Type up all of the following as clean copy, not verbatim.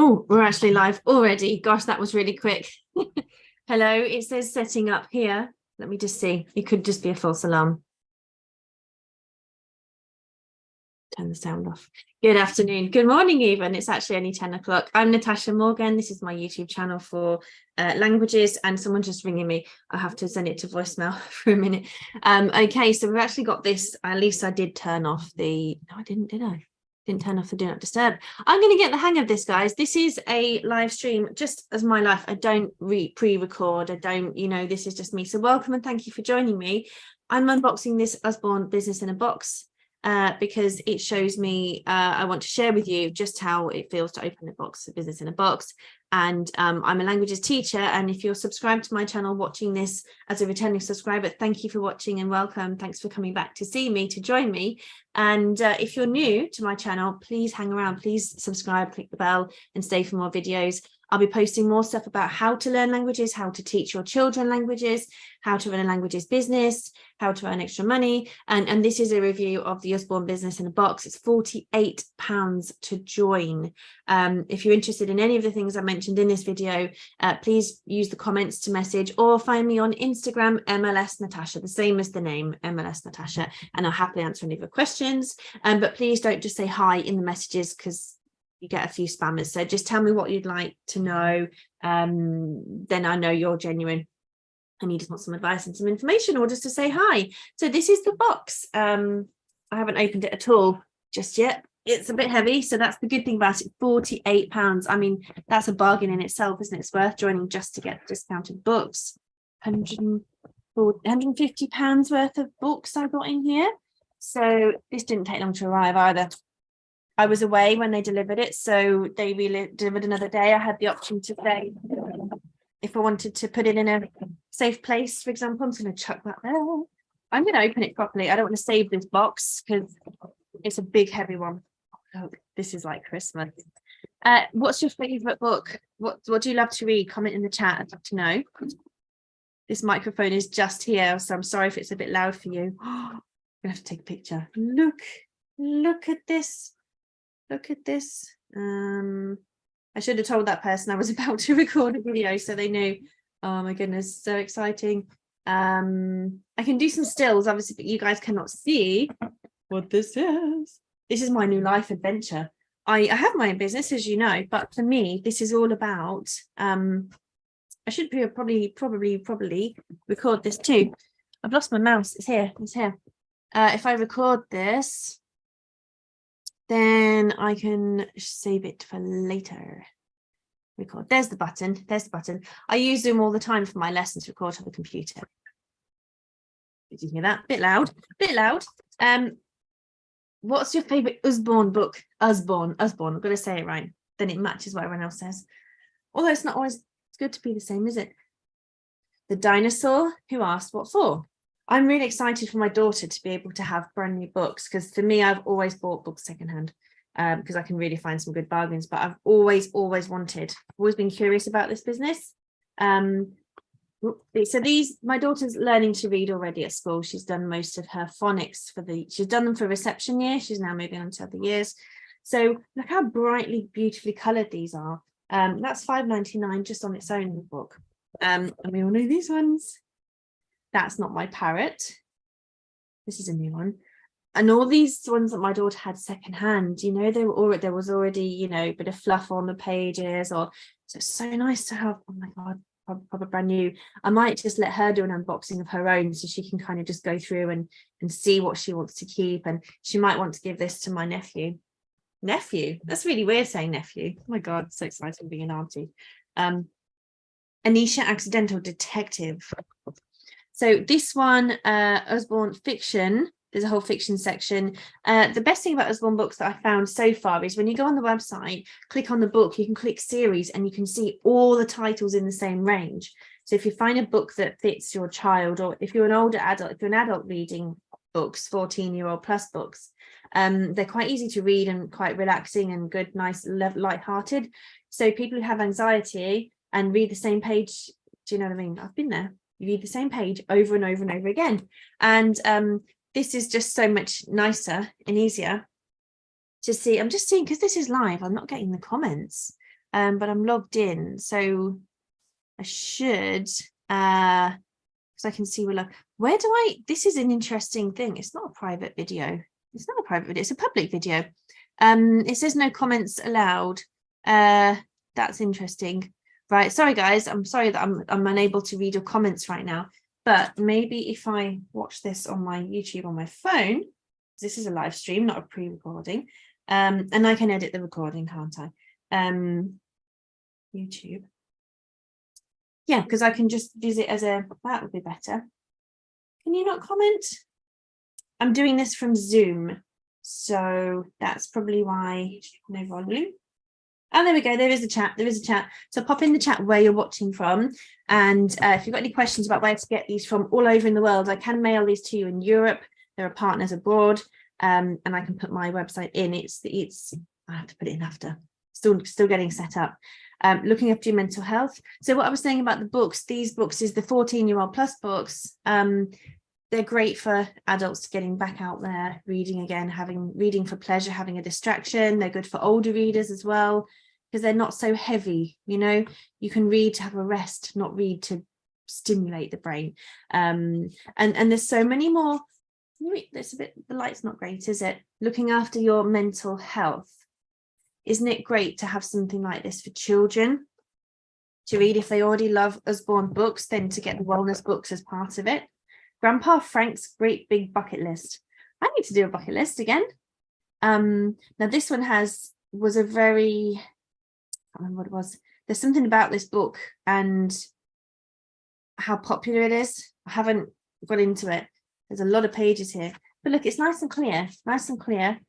Oh, we're actually live already. Gosh, that was really quick. Hello, it says setting up here. Let me just see. It could just be a false alarm. Turn the sound off. Good afternoon. Good morning, even. It's actually only 10 o'clock. I'm Natasha Morgan. This is my YouTube channel for languages, and someone just ringing me. I have to send it to voicemail for a minute. Okay, so we've actually got this. At least I did turn off the... No, I didn't, did I? Didn't turn off the do not disturb. I'm going to get the hang of this, guys. This is a live stream, just as my life. I don't pre-record. I don't, this is just me. So welcome and thank you for joining me. I'm unboxing this Usborne Business in a Box because it shows me, I want to share with you just how it feels to open a box, a business in a box. And I'm a languages teacher, and if you're subscribed to my channel watching this as a returning subscriber, thank you for watching and welcome. Thanks for coming back to see me, to join me. And if you're new to my channel, please hang around, please subscribe, click the bell and stay for more videos. I'll be posting more stuff about how to learn languages, how to teach your children languages, how to run a languages business, how to earn extra money. And this is a review of the Usborne Business in a Box. It's £48 to join. If you're interested in any of the things I mentioned in this video, please use the comments to message or find me on Instagram, MLS Natasha, the same as the name, MLS Natasha, and I'll happily answer any of your questions. But please don't just say hi in the messages, because you get a few spammers. So just tell me what you'd like to know. Then I know you're genuine and you just want some advice and some information, or just to say hi. So this is the box. I haven't opened it at all just yet. It's a bit heavy, so that's the good thing about it. £48. I mean, that's a bargain in itself, isn't it? It's worth joining just to get discounted books. £150 worth of books I got in here. So this didn't take long to arrive either. I was away when they delivered it, so they delivered another day. I had the option to say if I wanted to put it in a safe place, for example. I'm just going to chuck that there. I'm going to open it properly. I don't want to save this box because it's a big, heavy one. Oh, this is like Christmas. What's your favourite book? What do you love to read? Comment in the chat. I'd love to know. This microphone is just here, so I'm sorry if it's a bit loud for you. I'm going to have to take a picture. Look at this. Look at this. I should have told that person I was about to record a video so they knew. Oh my goodness, so exciting. I can do some stills, obviously, but you guys cannot see what this is. This is my new life adventure. I have my own business, as you know, but for me, this is all about, I should probably record this too. I've lost my mouse. It's here. If I record this, then I can save it for later. Record. There's the button. I use Zoom all the time for my lessons, record on the computer. Did you hear that? Bit loud. What's your favorite Usborne book? Usborne. I've got to say it right. Then it matches what everyone else says. Although it's not always good to be the same, is it? The dinosaur who asked what for. I'm really excited for my daughter to be able to have brand new books, because for me, I've always bought books secondhand because I can really find some good bargains. But I've always been curious about this business. So my daughter's learning to read already at school. She's done most of her phonics she's done them for reception year. She's now moving on to other years. So look how brightly, beautifully coloured these are. That's £5.99 just on its own book. And we all know these ones. That's not my parrot. This is a new one. And all these ones that my daughter had secondhand, there was already, a bit of fluff on the pages, so it's so nice to have. Oh my God, probably brand new. I might just let her do an unboxing of her own so she can kind of just go through and see what she wants to keep. And she might want to give this to my nephew. That's really weird saying nephew. Oh my God, so exciting being an auntie. Anisha Accidental Detective. So this one, Usborne Fiction, there's a whole fiction section. The best thing about Usborne Books that I found so far is when you go on the website, click on the book, you can click series and you can see all the titles in the same range. So if you find a book that fits your child, or if you're an older adult, if you're an adult reading books, 14-year-old plus books, they're quite easy to read and quite relaxing and good, nice, light-hearted. So people who have anxiety and read the same page, do you know what I mean? I've been there. You read the same page over and over and over again. And this is just so much nicer and easier to see. I'm just seeing, because this is live, I'm not getting the comments. but I'm logged in, so I should, because I can see where do I, this is an interesting thing. It's not a private video. It's not a private video, it's a public video. It says no comments allowed. That's interesting. Right, sorry guys, I'm sorry that I'm unable to read your comments right now, but maybe if I watch this on my YouTube on my phone, this is a live stream, not a pre-recording, and I can edit the recording, can't I? YouTube. Yeah, because I can just use it as that would be better. Can you not comment? I'm doing this from Zoom, so that's probably why no volume. Oh, there we go. There is a chat. There is a chat. So pop in the chat where you're watching from. And if you've got any questions about where to get these from all over in the world, I can mail these to you in Europe. There are partners abroad, and I can put my website in. It's I have to put it in after. Still getting set up. Looking after your mental health. So what I was saying about the books, these books is the 14-year-old plus books. They're great for adults getting back out there, reading again, reading for pleasure, having a distraction. They're good for older readers as well, because they're not so heavy. You know, you can read to have a rest, not read to stimulate the brain. And there's so many more. There's the light's not great, is it? Looking after your mental health. Isn't it great to have something like this for children to read if they already love Usborne Books, then to get the wellness books as part of it? Grandpa Frank's great big bucket list. I need to do a bucket list again. Now this one was a very, I can't remember what it was. There's something about this book and how popular it is. I haven't got into it. There's a lot of pages here, but look, it's nice and clear, nice and clear.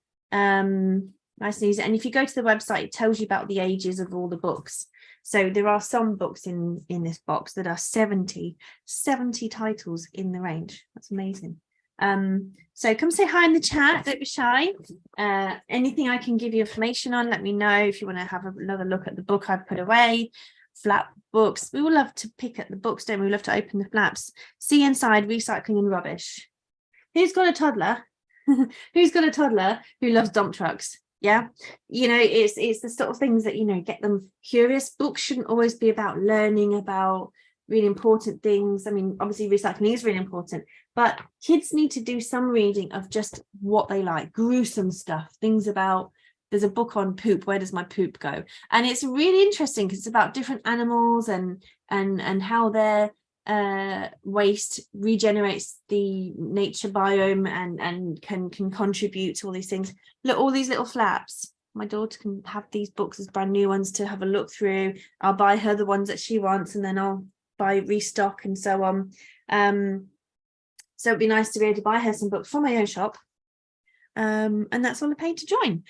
Nice and easy. And if you go to the website, it tells you about the ages of all the books. So there are some books in this box that are 70 titles in the range. That's amazing. So come say hi in the chat, don't be shy. Anything I can give you information on, let me know. If you want to have another look at the book I've put away, flap books. We all love to pick at the books, don't we? We love to open the flaps, see inside, recycling and rubbish. Who's got a toddler? Who's got a toddler who loves dump trucks? Yeah, you know, it's the sort of things that, you know, get them curious. Books shouldn't always be about learning about really important things. I mean, obviously recycling is really important, but kids need to do some reading of just what they like, gruesome stuff, things about, there's a book on poop, where does my poop go? And it's really interesting because it's about different animals and how their waste regenerates the nature biome and can contribute to all these things. Look, all these little flaps. My daughter can have these books as brand new ones to have a look through. I'll buy her the ones that she wants, and then I'll restock and so on. So it'd be nice to be able to buy her some books from my own shop, and that's all I paid to join.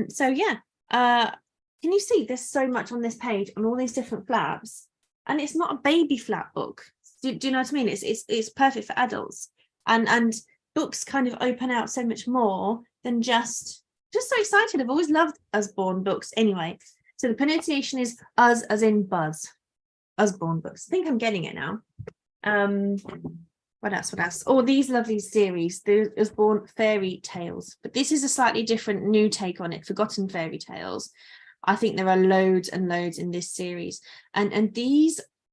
So yeah, can you see there's so much on this page on all these different flaps? And it's not a baby flap book. Do you know what I mean? It's perfect for adults, and books kind of open out so much more than just so excited. I've always loved Usborne Books anyway. So the pronunciation is us as in buzz. Usborne Books. I think I'm getting it now. What else? Oh, these lovely series, the Usborne Fairy Tales. But this is a slightly different new take on it, Forgotten Fairy Tales. I think there are loads and loads in this series. And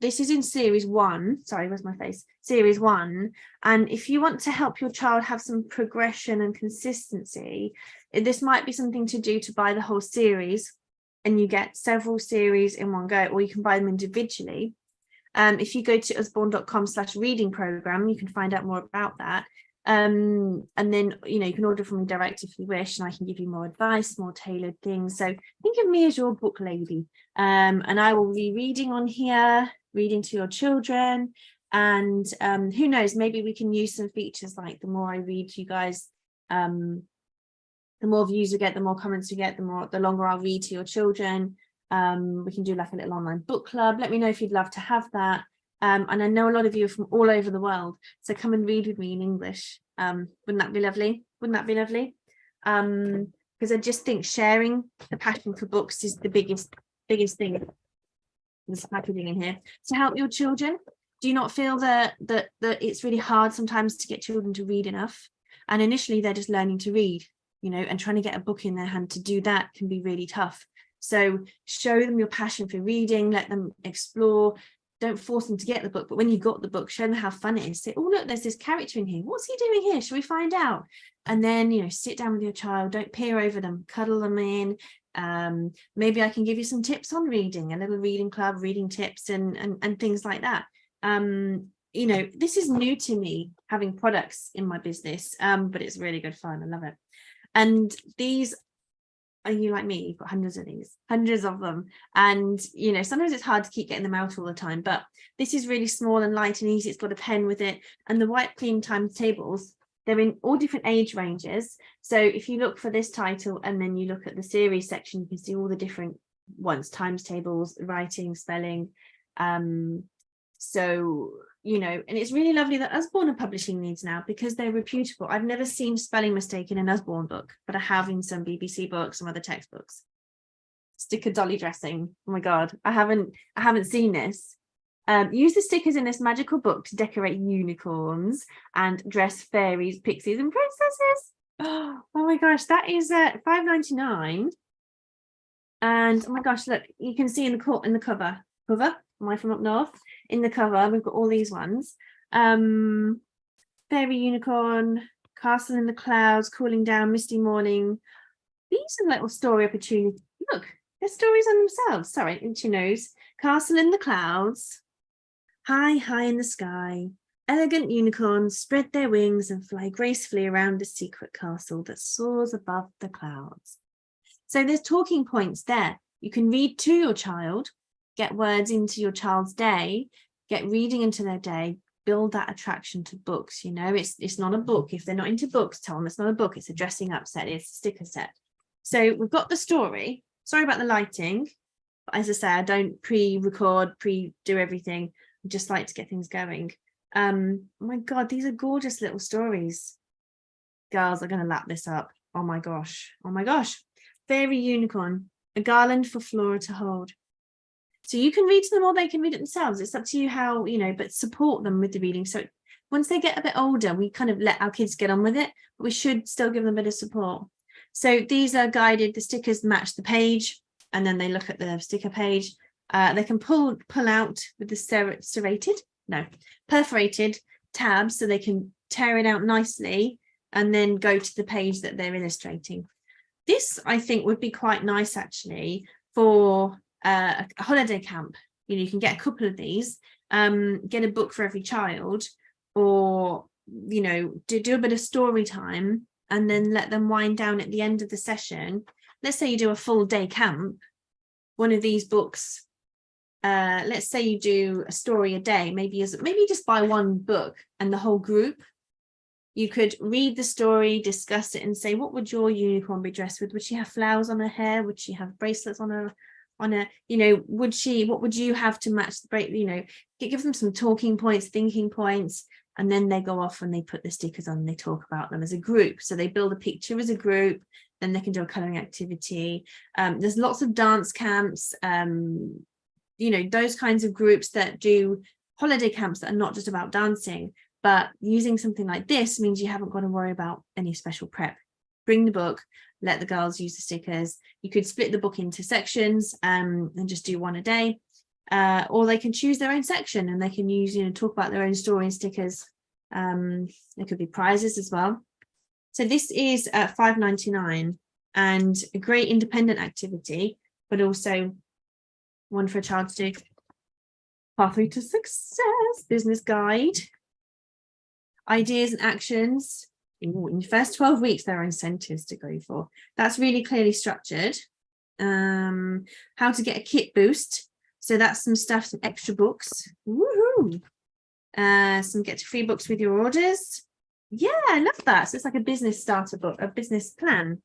this is in series 1. Sorry, where's my face? Series 1. And if you want to help your child have some progression and consistency, this might be something to do to buy the whole series, and you get several series in one go, or you can buy them individually. If you go to usborne.com/reading program, you can find out more about that. And then, you know, you can order from me direct if you wish, and I can give you more advice, more tailored things. So think of me as your book lady, and I will be reading on here, reading to your children. And who knows, maybe we can use some features like the more I read to you guys, the more views we get, the more comments we get, the longer I'll read to your children. We can do like a little online book club. Let me know if you'd love to have that. And I know a lot of you are from all over the world, so come and read with me in English. Wouldn't that be lovely? Wouldn't that be lovely? Because I just think sharing the passion for books is the biggest thing. There's packaging in here to help your children. Do you not feel that it's really hard sometimes to get children to read enough? And initially they're just learning to read, you know, and trying to get a book in their hand to do that can be really tough. So show them your passion for reading, let them explore. Don't force them to get the book, but when you got the book, show them how fun it is. Say, oh, look, there's this character in here. What's he doing here? Shall we find out? And then, you know, sit down with your child. Don't peer over them, cuddle them in. Maybe I can give you some tips on reading, a little reading club, reading tips and things like that. You know, this is new to me, having products in my business, but it's really good fun. I love it. And these, are you like me? You've got hundreds of these, hundreds of them. And, you know, sometimes it's hard to keep getting them out all the time, but this is really small and light and easy. It's got a pen with it. And the white clean timetables, they're in all different age ranges. So if you look for this title and then you look at the series section, you can see all the different ones, times tables, writing, spelling. So, you know, and it's really lovely that Usborne are publishing these now because they're reputable. I've never seen spelling mistake in an Usborne book, but I have in some BBC books, some other textbooks. Sticker dolly dressing. Oh my God, I haven't seen this. Use the stickers in this magical book to decorate unicorns and dress fairies, pixies, and princesses. Oh my gosh, that is £5.99. And oh my gosh, look, you can see in the cover. Am I from up north? In the cover, we've got all these ones. Fairy unicorn, castle in the clouds, cooling down, misty morning. These are little story opportunities. Look, they're stories on themselves. Sorry, into your nose. Castle in the clouds. High, high in the sky. Elegant unicorns spread their wings and fly gracefully around a secret castle that soars above the clouds. So there's talking points there. You can read to your child, get words into your child's day, get reading into their day, build that attraction to books. You know, it's not a book. If they're not into books, tell them it's not a book. It's a dressing up set. It's a sticker set. So we've got the story. Sorry about the lighting. But as I say, I don't pre-record, pre-do everything. I just like to get things going. Oh my God, these are gorgeous little stories. Girls are going to lap this up. Oh my gosh. Oh my gosh. Fairy unicorn, a garland for Flora to hold. So you can read to them or they can read it themselves. It's up to you how, you know, but support them with the reading. So once they get a bit older, we kind of let our kids get on with it, but we should still give them a bit of support. So these are guided, the stickers match the page, and then they look at the sticker page. They can pull out with the perforated tabs so they can tear it out nicely and then go to the page that they're illustrating. This, I think, would be quite nice actually for a holiday camp. You know, you can get a couple of these, get a book for every child, or, you know, do a bit of story time and then let them wind down at the end of the session. Let's say you do a full day camp, one of these books, let's say you do a story a day, maybe just buy one book and the whole group. You could read the story, discuss it and say, what would your unicorn be dressed with? Would she have flowers on her hair? Would she have bracelets on her, you know, what would you have to match the bracelet? You know, give them some talking points, thinking points, and then they go off and they put the stickers on and they talk about them as a group. So they build a picture as a group, then they can do a colouring activity. There's lots of dance camps, you know, those kinds of groups that do holiday camps that are not just about dancing. But using something like this means you haven't got to worry about any special prep. Bring the book, let the girls use the stickers. You could split the book into sections and just do one a day. Or they can choose their own section and they can use, you know, talk about their own story and stickers. There could be prizes as well. So this is £5.99 and a great independent activity, but also one for a child to do. Pathway to Success business guide. Ideas and actions. In the first 12 weeks, there are incentives to go for. That's really clearly structured. How to get a kit boost. So that's some stuff, some extra books. Woohoo! Some get to free books with your orders. Yeah, I love that. So it's like a business starter book, a business plan.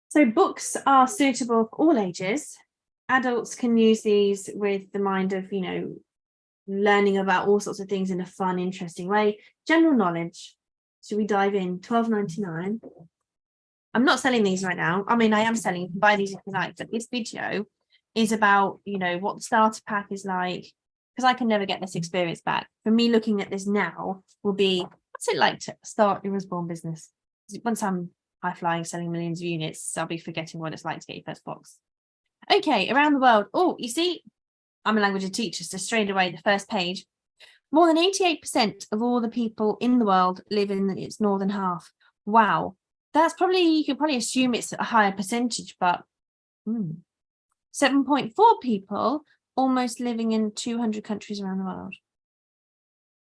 So books are suitable for all ages. Adults can use these with the mind of, you know, learning about all sorts of things in a fun, interesting way. General knowledge. Should we dive in? £12.99. I'm not selling these right now. I mean, I am selling, you can buy these if you like, but this video is about, you know, what the starter pack is like, because I can never get this experience back. For me, looking at this now will be, what's it like to start your Usborne business? Once I'm high flying, selling millions of units, I'll be forgetting what it's like to get your first box. Okay, around the world. Oh, you see, I'm a language teacher, so straight away, the first page. More than 88% of all the people in the world live in its northern half. Wow. That's probably, you could probably assume it's a higher percentage, but 7.4 people almost living in 200 countries around the world.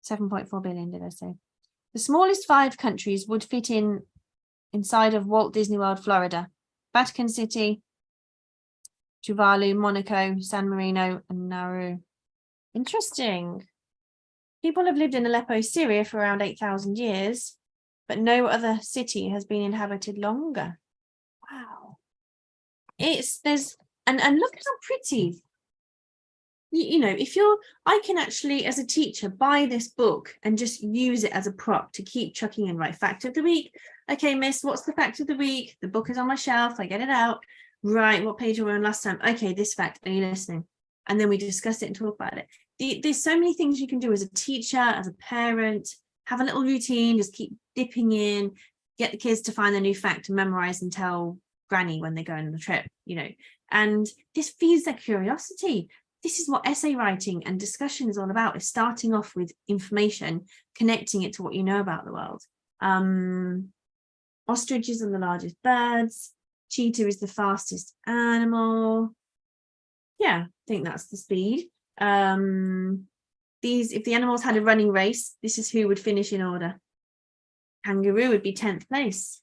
7.4 billion, did I say? The smallest 5 countries would fit inside of Walt Disney World, Florida: Vatican City, Tuvalu, Monaco, San Marino, and Nauru. Interesting. People have lived in Aleppo, Syria for around 8,000 years, but no other city has been inhabited longer. Wow. And look at how pretty. You know, I can actually, as a teacher, buy this book and just use it as a prop to keep chucking in, right? Fact of the week. Okay, miss, what's the fact of the week? The book is on my shelf. I get it out. Right, what page were we on last time? Okay, this fact. Are you listening? And then we discuss it and talk about it. There's so many things you can do as a teacher, as a parent. Have a little routine, just keep dipping in, get the kids to find the new fact and memorize and tell granny when they go on the trip, you know. And this feeds their curiosity. This is what essay writing and discussion is all about, is starting off with information, connecting it to what you know about the world. Ostriches are the largest birds. Cheetah is the fastest animal. Yeah, I think that's the speed. If the animals had a running race, this is who would finish in order. Kangaroo would be 10th place.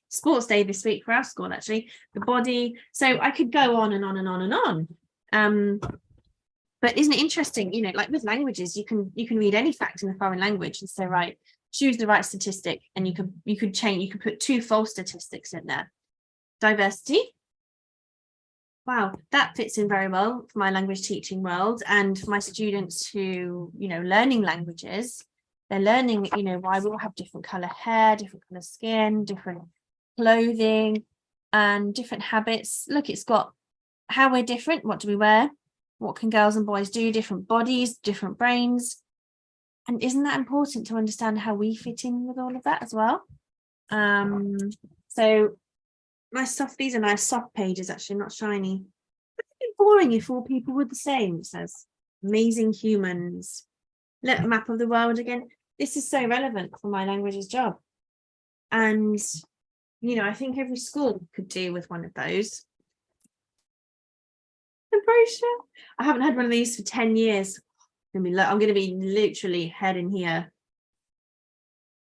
Sports day this week for our school, actually. The body. So I could go on and on and on and on. But isn't it interesting? You know, like with languages, you can read any fact in a foreign language and say, right, choose the right statistic, and you could put 2 false statistics in there. Diversity. Wow, that fits in very well for my language teaching world, and for my students who, you know, learning languages. They're learning, you know, why we all have different color hair, different color skin, different clothing, and different habits. Look, it's got how we're different. What do we wear? What can girls and boys do? Different bodies, different brains. And isn't that important to understand how we fit in with all of that as well? So these are nice soft pages, actually, not shiny. It'd be boring if all people were the same. It says amazing humans. Look, map of the world again. This is so relevant for my languages job. And, you know, I think every school could do with one of those. The brochure. I haven't had one of these for 10 years. I'm going to be literally head in here.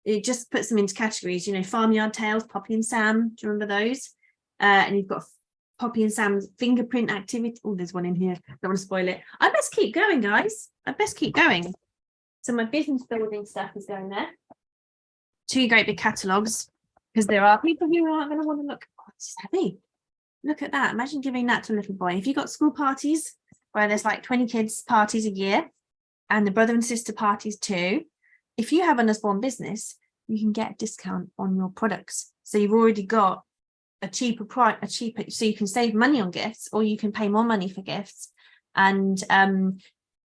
It just puts them into categories, you know, Farmyard Tales, Poppy and Sam. Do you remember those? And you've got Poppy and Sam's fingerprint activity. Oh, there's one in here. Don't want to spoil it. I best keep going, guys. I best keep going. So my business building stuff is going there. 2 great big catalogues, because there are people who aren't going to want to look. Oh, it's heavy. Look at that. Imagine giving that to a little boy. If you've got school parties where there's like 20 kids parties a year, and the brother and sister parties too, if you have an Usborne business, you can get a discount on your products. So you've already got a cheaper price, so you can save money on gifts, or you can pay more money for gifts and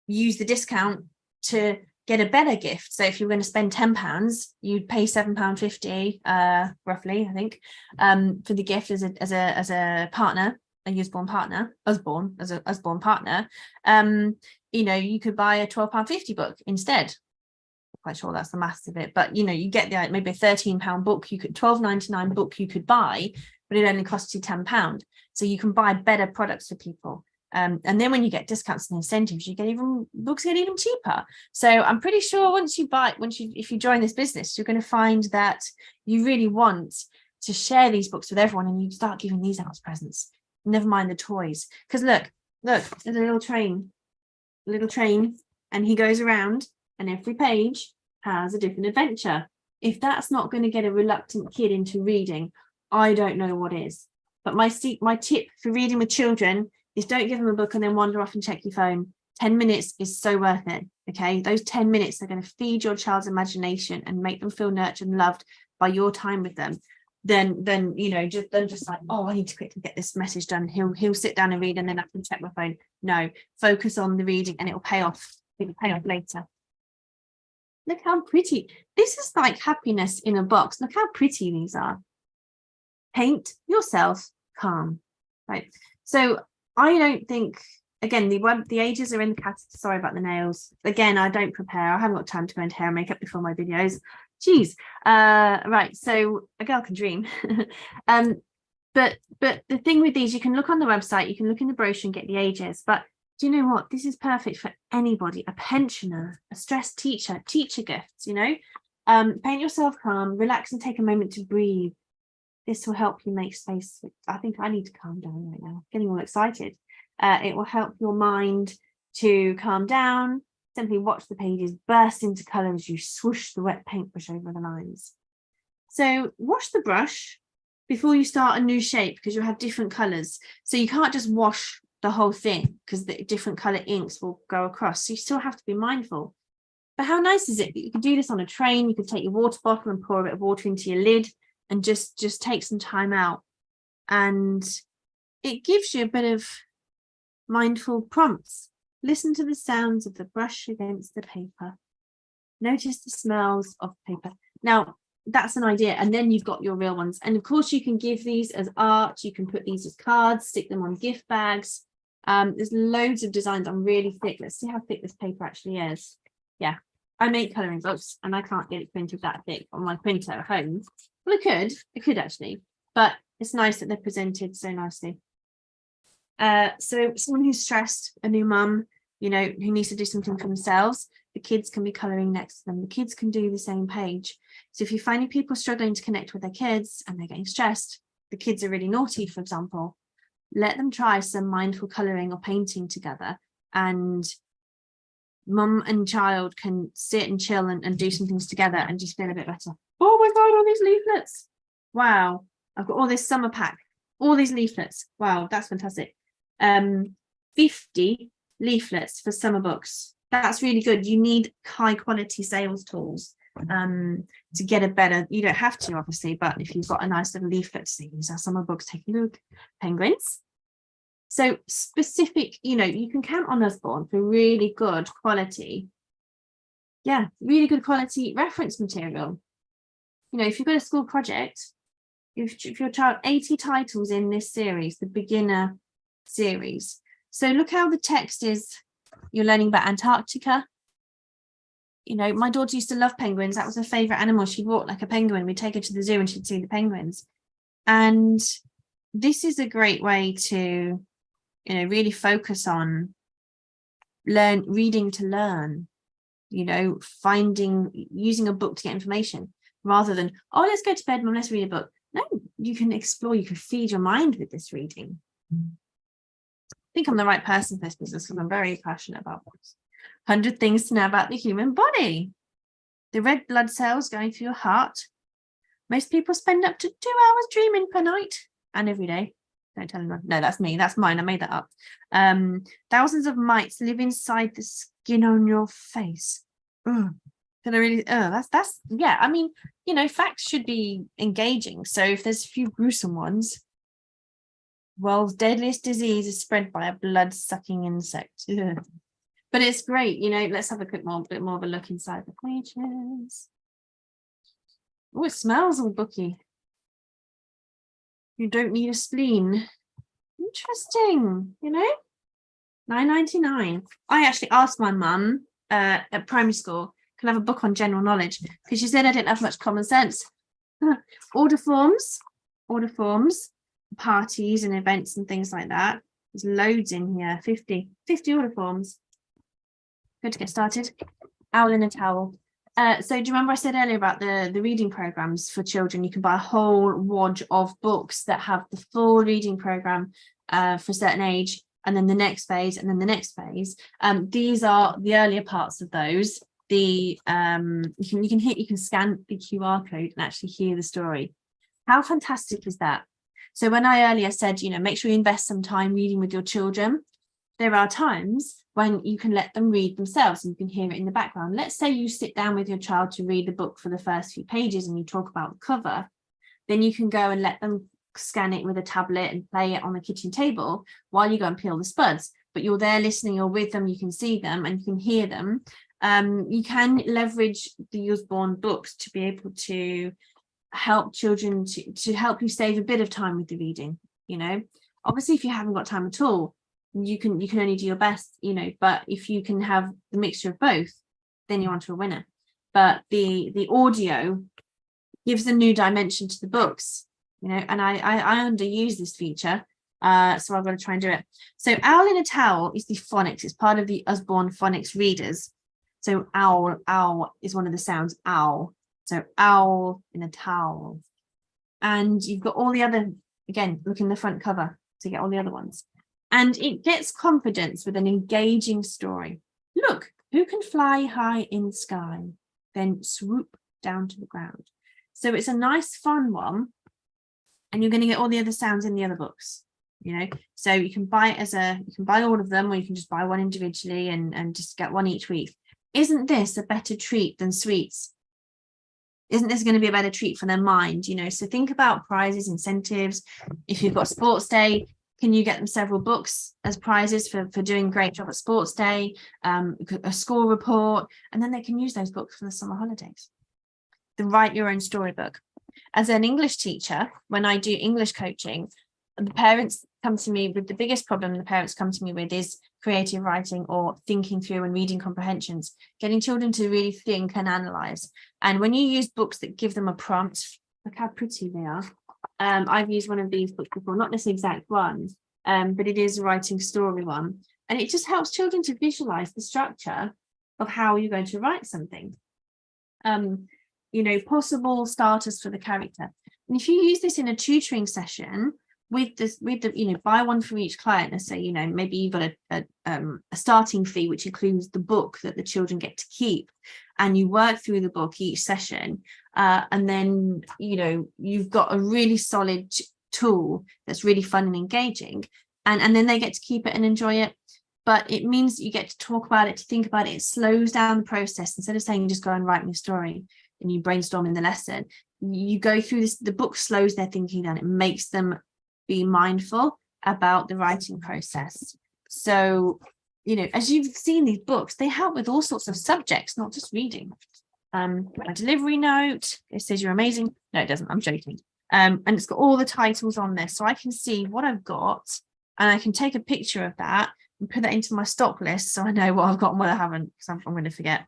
use the discount to get a better gift. So if you're going to spend £10, you'd pay £7.50 roughly, I think, for the gift as a partner, a Usborne partner, Usborne as a Usborne partner. You know, you could buy a £12.50 book instead. I'm quite sure that's the maths of it, but you know, you get the maybe a £13 book, you could £12.99 book you could buy, but it only costs you £10. So you can buy better products for people. And then when you get discounts and incentives, books get even cheaper. So I'm pretty sure if you join this business, you're going to find that you really want to share these books with everyone, and you start giving these out as presents. Never mind the toys, because look, there's a little train, and he goes around, and every page has a different adventure. If that's not going to get a reluctant kid into reading, I don't know what is. But my tip for reading with children is don't give them a book and then wander off and check your phone. 10 minutes is so worth it. Okay, those 10 minutes are going to feed your child's imagination and make them feel nurtured and loved by your time with them. Then you know, just like, oh, I need to quickly get this message done. He'll sit down and read, and then I can check my phone. No, focus on the reading, and it'll pay off. It'll pay off later. Look how pretty. This is like happiness in a box. Look how pretty these are. Paint yourself calm. Right. So I don't think, again, the ages are in the category. Sorry about the nails. Again, I don't prepare. I haven't got time to go into hair and makeup before my videos. Jeez. Right. So a girl can dream. But the thing with these, you can look on the website, you can look in the brochure and get the ages. But do you know what? This is perfect for anybody, a pensioner, a stressed teacher, teacher gifts, you know. Paint yourself calm, relax and take a moment to breathe. This will help you make space. I think I need to calm down right now, getting all excited. It will help your mind to calm down. Simply watch the pages burst into colour as you swoosh the wet paintbrush over the lines. So wash the brush before you start a new shape, because you'll have different colours. So you can't just wash the whole thing because the different colour inks will go across. So you still have to be mindful. But how nice is it? You could do this on a train. You could take your water bottle and pour a bit of water into your lid and just take some time out. And it gives you a bit of mindful prompts. Listen to the sounds of the brush against the paper. Notice the smells of paper. Now, that's an idea. And then you've got your real ones. And of course, you can give these as art. You can put these as cards, stick them on gift bags. There's loads of designs on really thick. Let's see how thick this paper actually is. Yeah, I make colouring books and I can't get it printed that thick on my printer at home. Well, I could actually, but it's nice that they're presented so nicely. So someone who's stressed, a new mum, you know, who needs to do something for themselves, the kids can be colouring next to them. The kids can do the same page. So if you're finding people struggling to connect with their kids and they're getting stressed, the kids are really naughty, for example, let them try some mindful colouring or painting together, and mum and child can sit and chill and do some things together and just feel a bit better. Oh my God, all these leaflets. Wow. I've got all this summer pack, all these leaflets. Wow, that's fantastic. 50 leaflets for summer books. That's really good. You need high quality sales tools to get a better, you don't have to obviously, but if you've got a nice little leaflet to see, these are summer books, take a look. Penguins. So specific, you know, you can count on Usborne for really good quality. Yeah, really good quality reference material. You know, if you've got a school project, if your child, 80 titles in this series, the beginner series. So look how the text is, you're learning about Antarctica. You know, my daughter used to love penguins. That was her favourite animal. She'd walk like a penguin. We'd take her to the zoo and she'd see the penguins. And this is a great way to, you know, really focus on reading to learn, you know, using a book to get information rather than, oh, let's go to bed, Mum, let's read a book. No, you can explore, you can feed your mind with this reading. I think I'm the right person for this business because I'm very passionate about books. 100 things to know about the human body. The red blood cells going through your heart. Most people spend up to 2 hours dreaming per night and every day. Don't tell anyone. No, that's me. That's mine. I made that up. Thousands of mites live inside the skin on your face. Can I really? That's yeah. I mean, you know, facts should be engaging. So if there's a few gruesome ones, world's deadliest disease is spread by a blood-sucking insect. But it's great. You know, let's have a bit more of a look inside the pages. Oh, it smells all booky. You don't need a spleen. Interesting, you know. £9.99. I actually asked my mum at primary school, can I have a book on general knowledge? Because she said I didn't have much common sense. Order forms, parties and events and things like that. There's loads in here, 50 order forms. Good to get started. Owl in a towel. So do you remember I said earlier about the reading programs for children? You can buy a whole wad of books that have the full reading program for a certain age, and then the next phase, and then the next phase. These are the earlier parts of those. You can scan the QR code and actually hear the story. How fantastic is that? So when I earlier said, you know, make sure you invest some time reading with your children, there are times when you can let them read themselves and you can hear it in the background. Let's say you sit down with your child to read the book for the first few pages and you talk about the cover, then you can go and let them scan it with a tablet and play it on the kitchen table while you go and peel the spuds. But you're there listening, you're with them, you can see them and you can hear them. You can leverage the Usborne Books to be able to help children to help you save a bit of time with the reading. Obviously, if you haven't got time at all, you can only do your best, but if you can have the mixture of both, then you're onto a winner. But the audio gives a new dimension to the books, and I underuse this feature, so I've got to try and do it. So owl in a towel is the phonics. It's part of the Usborne phonics readers. So owl is one of the sounds, owl. So owl in a towel. And you've got all the other, again, look in the front cover to get all the other ones. And it gets confidence with an engaging story. Look, who can fly high in the sky, then swoop down to the ground? So it's a nice, fun one. And you're going to get all the other sounds in the other books, So you can buy it you can buy all of them, or you can just buy one individually and just get one each week. Isn't this a better treat than sweets? Isn't this going to be a better treat for their mind? So think about prizes, incentives. If you've got sports day, can you get them several books as prizes for doing great job at sports day, a school report, and then they can use those books for the summer holidays. Then write your own storybook. As an English teacher, when I do English coaching, the parents come to me with the biggest problem the parents come to me with is creative writing or thinking through and reading comprehensions, getting children to really think and analyze. And when you use books that give them a prompt, look how pretty they are. I've used one of these books before, not this exact one, but it is a writing story one. And it just helps children to visualize the structure of how you're going to write something. Possible starters for the character. And if you use this in a tutoring session, with the buy one for each client, and say, maybe you've got a starting fee which includes the book that the children get to keep, and you work through the book each session, and then you've got a really solid tool that's really fun and engaging, and then they get to keep it and enjoy it. But it means you get to talk about it, to think about it. It slows down the process. Instead of saying just go and write me a story and you brainstorm in the lesson, you go through this. The book slows their thinking down. It makes them be mindful about the writing process. So, as you've seen, these books, they help with all sorts of subjects, not just reading. My delivery note, it says you're amazing. No, it doesn't. I'm joking. And it's got all the titles on this, so I can see what I've got, and I can take a picture of that and put that into my stock list, so I know what I've got and what I haven't, because I'm going to forget.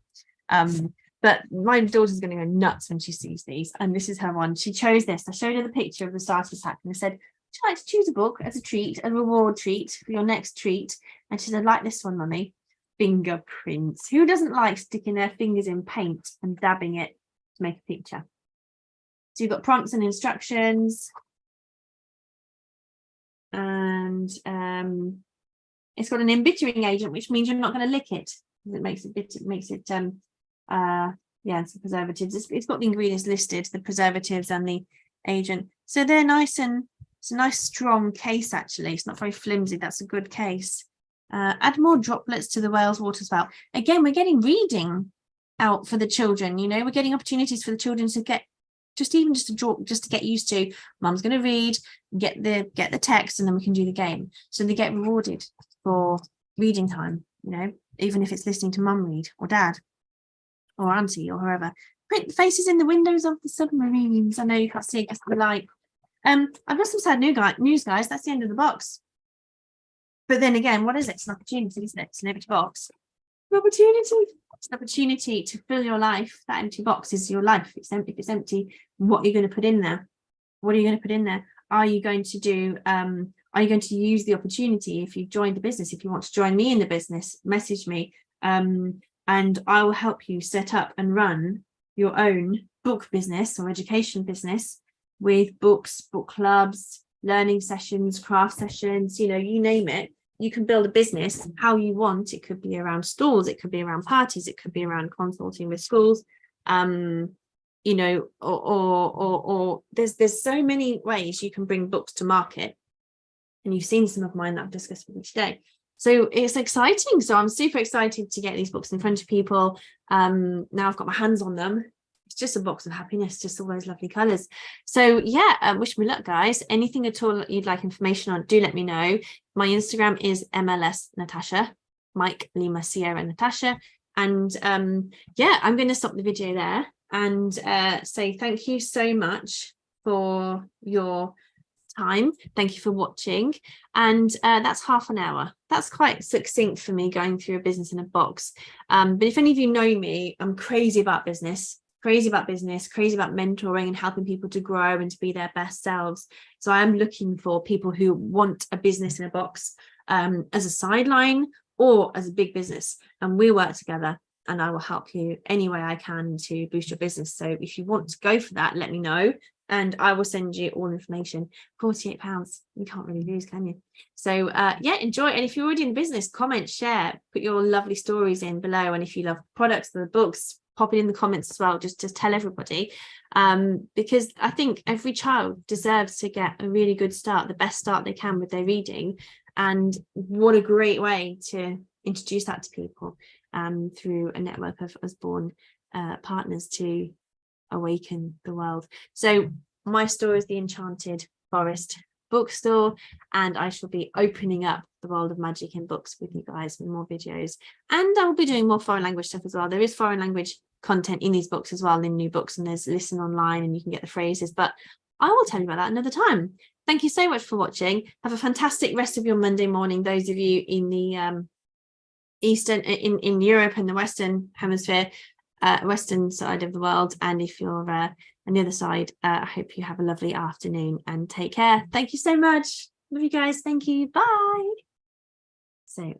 But my daughter's going to go nuts when she sees these, and this is her one. She chose this. I showed her the picture of the starter pack, and I said, would you like to choose a book as a treat, a reward treat for your next treat? And she said, I like this one, Mummy. Fingerprints. Who doesn't like sticking their fingers in paint and dabbing it to make a picture? So you've got prompts and instructions, and it's got an embittering agent, which means you're not going to lick it. It makes it bitter. It makes it it's the preservatives. It's got the ingredients listed, the preservatives and the agent. So they're nice, and it's a nice strong case, actually. It's not very flimsy. That's a good case. Add more droplets to the whale's water spout. Again, we're getting reading out for the children. We're getting opportunities for the children to get just to get used to. Mum's going to read, get the text, and then we can do the game. So they get rewarded for reading time. Even if it's listening to Mum read, or Dad, or Auntie, or whoever. Print faces in the windows of the submarines. I know you can't see it because of the light. I've got some sad news, guys. That's the end of the box. But then again, what is it? It's an opportunity, isn't it? It's an empty box. An opportunity. It's an opportunity to fill your life. That empty box is your life. If it's empty, what are you going to put in there? What are you going to put in there? Are you going to do? Are you going to use the opportunity? If you've joined the business, if you want to join me in the business, message me, and I will help you set up and run your own book business or education business with books, book clubs, learning sessions, craft sessions, you name it. You can build a business how you want. It could be around stalls, it could be around parties, it could be around consulting with schools, or there's so many ways you can bring books to market. And you've seen some of mine that I've discussed with you today. So it's exciting. So I'm super excited to get these books in front of people. Now I've got my hands on them. It's just a box of happiness, just all those lovely colours. So yeah, wish me luck, guys. Anything at all you'd like information on, do let me know. My Instagram is MLS Natasha, Mike Lima Sierra Natasha. And yeah, I'm going to stop the video there and say thank you so much for your time. Thank you for watching. And that's half an hour. That's quite succinct for me going through a business in a box. But if any of you know me, I'm crazy about business, crazy about mentoring and helping people to grow and to be their best selves. So I'm looking for people who want a business in a box as a sideline or as a big business, and we work together. And I will help you any way I can to boost your business. So if you want to go for that, let me know. And I will send you all information. £48, you can't really lose, can you? So yeah, enjoy. And if you're already in business, comment, share, put your lovely stories in below. And if you love products, the books, pop it in the comments as well. Just tell everybody, because I think every child deserves to get a really good start, the best start they can with their reading. And what a great way to introduce that to people through a network of Usborne partners to awaken the world. So my store is the Enchanted Forest bookstore, and I shall be opening up the world of magic in books with you guys with more videos, and I'll be doing more foreign language stuff as well. There is foreign language content in these books as well, in new books, and there's listen online and you can get the phrases, but I will tell you about that another time. Thank you so much for watching. Have a fantastic rest of your Monday morning, those of you in the in Europe and the Western Hemisphere, Western side of the world. And if you're on the other side, I hope you have a lovely afternoon and take care. Thank you so much. Love you guys. Thank you. Bye. So